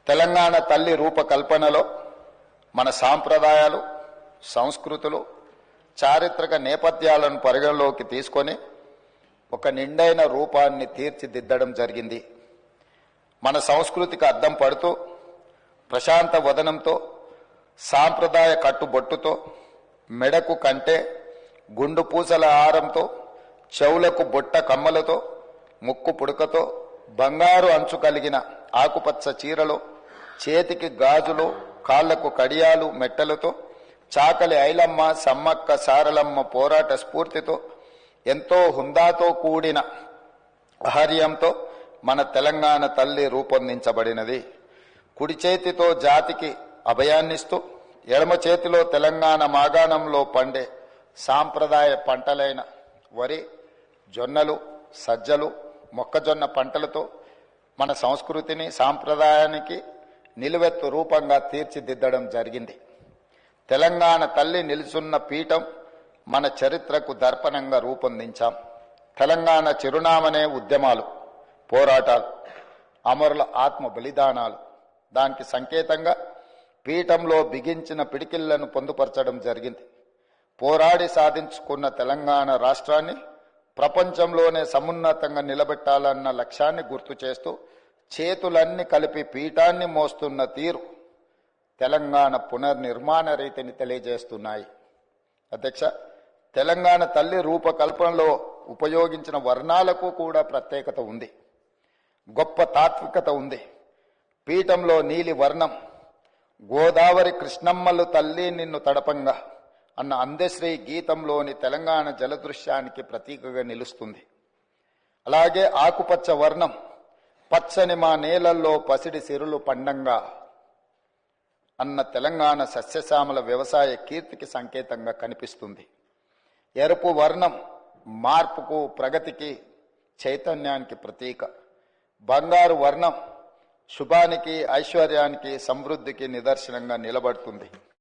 తెలంగాణ తల్లి రూపకల్పనలో మన సాంప్రదాయాలు, సంస్కృతులు, చారిత్రక నేపథ్యాలను పరిగణలోకి తీసుకొని ఒక నిండైన రూపాన్ని తీర్చిదిద్దడం జరిగింది. మన సంస్కృతికి అద్దం పడుతూ ప్రశాంత వదనంతో, సాంప్రదాయ కట్టుబొట్టుతో, మెడకు కంటే, గుండు పూసల హారంతో, చెవులకు బొట్ట కమ్మలతో, ముక్కు పుడకతో, బంగారు అంచు కలిగిన ఆకుపచ్చ చీరలో, చేతికి గాజులు, కాళ్లకు కడియాలు మెట్టలతో, చాకలి ఐలమ్మ, సమ్మక్క సారలమ్మ పోరాట స్ఫూర్తితో, ఎంతో హుందాతో కూడిన ఆహార్యంతో మన తెలంగాణ తల్లి రూపొందించబడినది. కుడి చేతితో జాతికి అభయాన్నిస్తూ, ఎడమ చేతిలో తెలంగాణ మాగాణంలో పండే సాంప్రదాయ పంటలైన వరి, జొన్నలు, సజ్జలు, మొక్కజొన్న పంటలతో మన సంస్కృతిని, సాంప్రదాయానికి నిలువెత్తు రూపంగా తీర్చిదిద్దడం జరిగింది. తెలంగాణ తల్లి నిలుచున్న పీఠం మన చరిత్రకు దర్పణంగా రూపొందించాం. తెలంగాణ చిరునామనే ఉద్యమాలు, పోరాటాలు, అమరుల ఆత్మ బలిదానాలు. దానికి సంకేతంగా పీఠంలో బిగించిన పిడికిళ్లను పొందుపరచడం జరిగింది. పోరాడి సాధించుకున్న తెలంగాణ రాష్ట్రాన్ని ప్రపంచంలోనే సమున్నతంగా నిలబెట్టాలన్న లక్ష్యాన్ని గుర్తు చేస్తూ చేతులన్నీ కలిపి పీఠాన్ని మోస్తున్న తీరు తెలంగాణ పునర్నిర్మాణ రీతిని తెలియజేస్తున్నాయి. అధ్యక్ష, తెలంగాణ తల్లి రూపకల్పనలో ఉపయోగించిన వర్ణాలకు కూడా ప్రత్యేకత ఉంది, గొప్ప తాత్వికత ఉంది. పీఠంలో నీలి వర్ణం గోదావరి కృష్ణమ్మలు తల్లి నిన్ను తడపంగా అన్న అందశ్రీ గీతంలోని తెలంగాణ జలదృశ్యానికి ప్రతీకగా నిలుస్తుంది. అలాగే ఆకుపచ్చ వర్ణం పచ్చని మా నేలల్లో పసిడి సిరులు పండంగా అన్న తెలంగాణ సస్యశ్యామల వ్యవసాయ కీర్తికి సంకేతంగా కనిపిస్తుంది. ఎరుపు వర్ణం మార్పుకు, ప్రగతికి, చైతన్యానికి ప్రతీక. బంగారు వర్ణం శుభానికి, ఐశ్వర్యానికి, సమృద్ధికి నిదర్శనంగా నిలబడుతుంది.